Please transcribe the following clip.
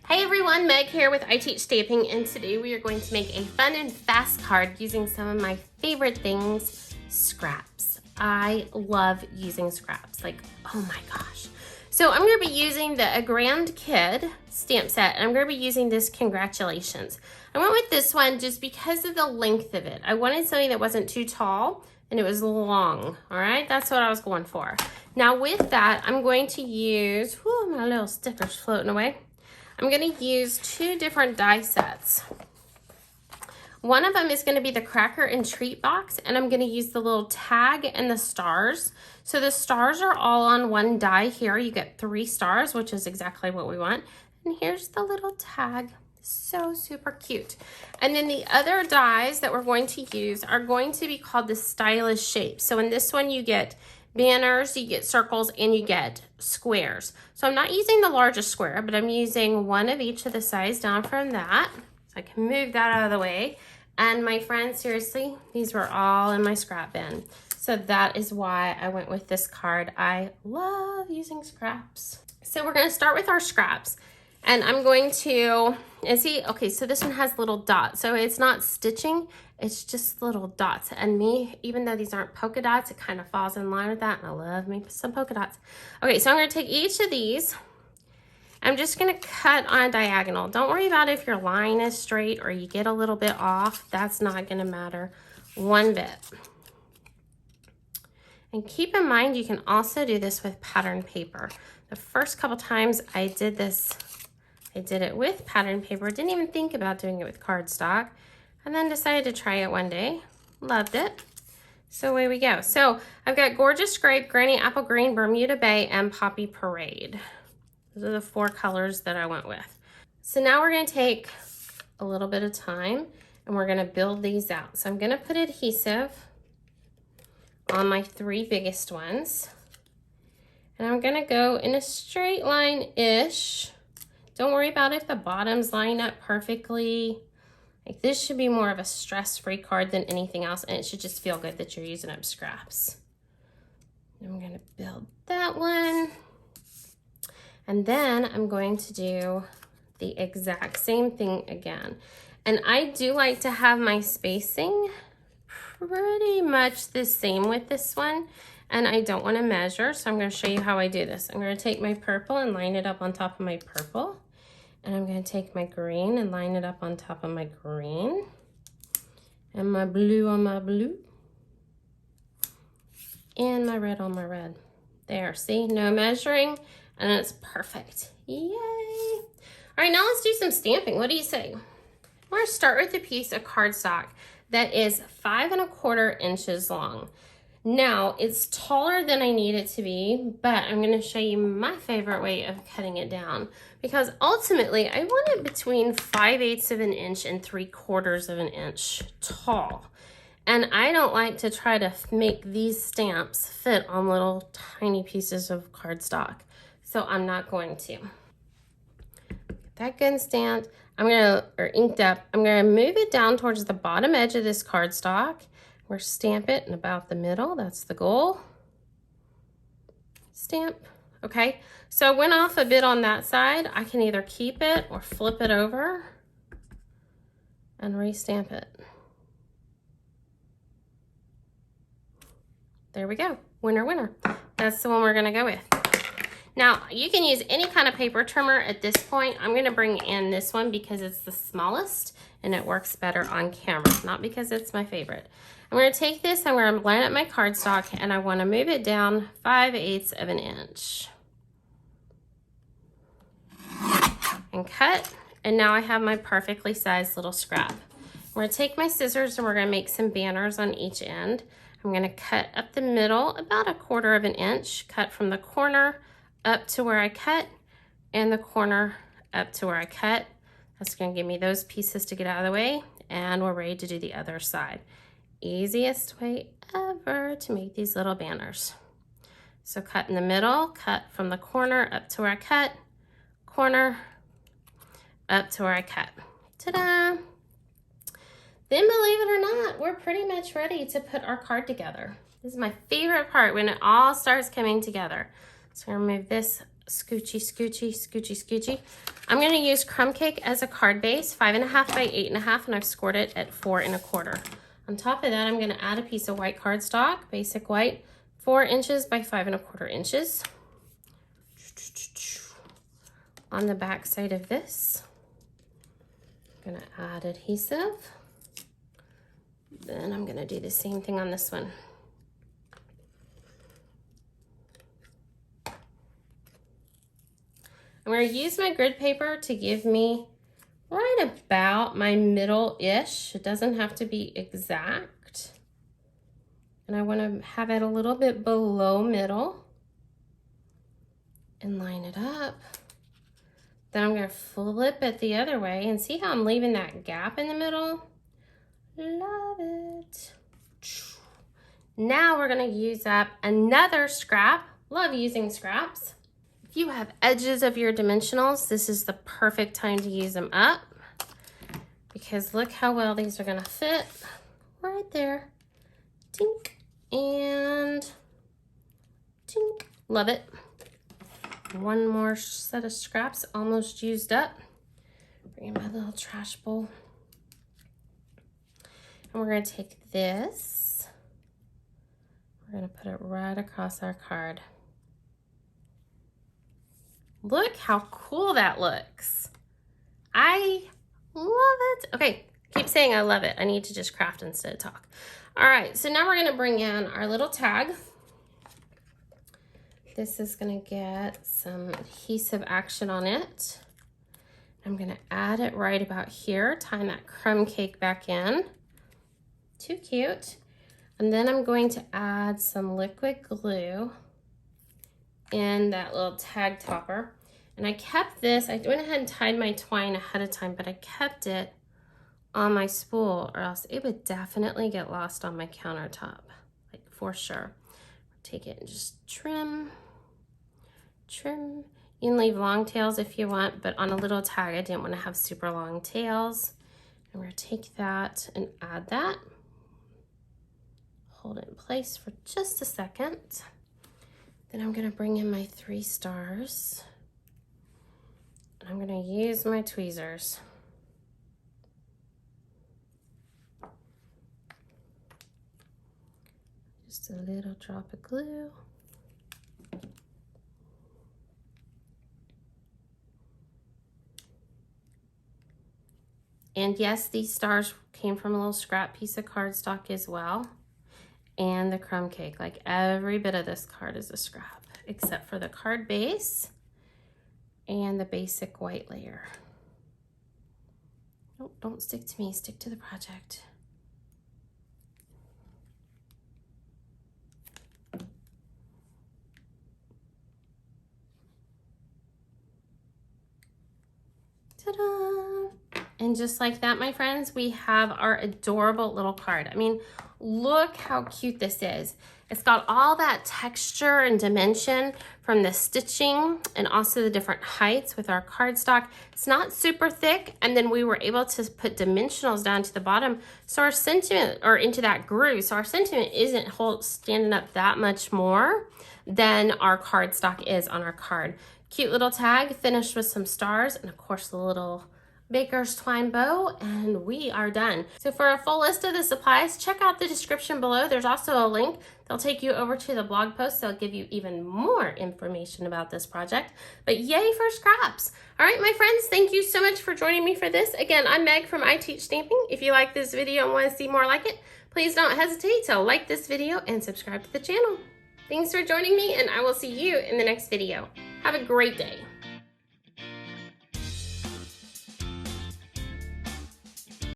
Hey everyone, Meg here with I Teach Stamping, and today we are going to make a fun and fast card using some of my favorite things, scraps. I love using scraps, like, oh my gosh. So I'm going to be using the A Grand Kid stamp set, and I'm going to be using this Congratulations. I went with this one just because of the length of it. I wanted something that wasn't too tall and it was long, all right? That's what I was going for. Now with that, I'm going to use, whoo, my little stickers floating away. I'm going to use two different die sets. One of them is going to be the Cracker and Treat box, and I'm going to use the little tag and the stars. So the stars are all on one die here. You get 3 stars, which is exactly what we want. And here's the little tag. So super cute. And then the other dies that we're going to use are going to be called the Stylish Shapes. So in this one you get banners, you get circles, and you get squares. So I'm not using the largest square, but I'm using one of each of the size down from that. So I can move that out of the way. And my friends, seriously, these were all in my scrap bin. So that is why I went with this card. I love using scraps. So we're gonna start with our scraps. And I'm going to, and see, okay, so this one has little dots. So it's not stitching, it's just little dots. And me, even though these aren't polka dots, it kind of falls in line with that. And I love me some polka dots. Okay, so I'm gonna take each of these. I'm just gonna cut on a diagonal. Don't worry about if your line is straight or you get a little bit off. That's not gonna matter one bit. And keep in mind, you can also do this with pattern paper. The first couple times I did this, I did it with pattern paper, didn't even think about doing it with cardstock, and then decided to try it one day. Loved it. So away we go. So I've got Gorgeous Grape, Granny Apple Green, Bermuda Bay, and Poppy Parade. Those are the 4 colors that I went with. So now we're gonna take a little bit of time and we're gonna build these out. So I'm gonna put adhesive on my 3 biggest ones. And I'm gonna go in a straight line-ish. Don't worry about if the bottoms line up perfectly. Like, this should be more of a stress-free card than anything else, and it should just feel good that you're using up scraps. And I'm gonna build that one. And then I'm going to do the exact same thing again. And I do like to have my spacing pretty much the same with this one. And I don't want to measure, so I'm going to show you how I do this. I'm going to take my purple and line it up on top of my purple. And I'm going to take my green and line it up on top of my green. And my blue on my blue. And my red on my red. There, see? No measuring, and it's perfect. Yay! All right, now let's do some stamping. What do you say? We're going to start with a piece of cardstock that is 5 1/4 inches long. Now, it's taller than I need it to be, but I'm going to show you my favorite way of cutting it down, because ultimately I want it between 5/8 of an inch and 3/4 of an inch tall. And I don't like to try to make these stamps fit on little tiny pieces of cardstock, so I'm not going to. Get that good and stamped. Or inked up. I'm gonna move it down towards the bottom edge of this cardstock. We're stamp it in about the middle. That's the goal. Stamp. Okay, so I went off a bit on that side. I can either keep it or flip it over and restamp it. There we go. Winner, winner. That's the one we're gonna go with. Now, you can use any kind of paper trimmer at this point. I'm gonna bring in this one because it's the smallest and it works better on camera, not because it's my favorite. I'm gonna take this, I'm gonna line up my cardstock, and I wanna move it down 5/8 of an inch. And cut, and now I have my perfectly sized little scrap. We're gonna take my scissors and we're gonna make some banners on each end. I'm gonna cut up the middle about 1/4 of an inch, cut from the corner up to where I cut, and the corner up to where I cut. That's gonna give me those pieces to get out of the way, and we're ready to do the other side. Easiest way ever to make these little banners. So cut in the middle, cut from the corner up to where I cut, corner up to where I cut. Ta-da! Then, believe it or not, we're pretty much ready to put our card together. This is my favorite part, when it all starts coming together. So I'm gonna move this Scoochy, scoochy, scoochy, scoochy. I'm gonna use crumb cake as a card base, 5.5 by 8.5, and I've scored it at 4 1/4. On top of that, I'm gonna add a piece of white cardstock, basic white, 4 inches by 5 1/4 inches. On the back side of this, I'm gonna add adhesive. Then I'm gonna do the same thing on this one. I'm going to use my grid paper to give me right about my middle-ish. It doesn't have to be exact. And I want to have it a little bit below middle and line it up. Then I'm going to flip it the other way and see how I'm leaving that gap in the middle? Love it. Now we're going to use up another scrap. Love using scraps. If you have edges of your dimensionals, this is the perfect time to use them up, because look how well these are gonna fit right there. Tink and tink. Love it. One more set of scraps almost used up. Bring in my little trash bowl. And we're gonna take this, we're gonna put it right across our card. Look how cool that looks. I love it. Okay, keep saying I love it. I need to just craft instead of talk. All right, so now we're gonna bring in our little tag. This is gonna get some adhesive action on it. I'm gonna add it right about here, tying that crumb cake back in. Too cute. And then I'm going to add some liquid glue in that little tag topper. And I kept this, I went ahead and tied my twine ahead of time, but I kept it on my spool or else it would definitely get lost on my countertop, like for sure. Take it and just trim, trim. You can leave long tails if you want, but on a little tag, I didn't want to have super long tails. And we're gonna take that and add that. Hold it in place for just a second. Then I'm gonna bring in my 3 stars. And I'm gonna use my tweezers. Just a little drop of glue. And yes, these stars came from a little scrap piece of cardstock as well. And the crumb cake, like every bit of this card is a scrap, except for the card base and the basic white layer. Nope, don't stick to me, stick to the project. Ta-da! And just like that, my friends, we have our adorable little card. I mean, look how cute this is. It's got all that texture and dimension from the stitching and also the different heights with our cardstock. It's not super thick, and then we were able to put dimensionals down to the bottom, so our sentiment, or into that groove, so our sentiment isn't standing up that much more than our cardstock is on our card. Cute little tag, finished with some stars, and of course the little baker's twine bow, and we are done. So for a full list of the supplies, check out the description below. There's also a link that'll take you over to the blog post. That'll give you even more information about this project. But yay for scraps. All right, my friends, thank you so much for joining me for this. Again, I'm Meg from I Teach Stamping. If you like this video and want to see more like it, please don't hesitate to like this video and subscribe to the channel. Thanks for joining me, and I will see you in the next video. Have a great day.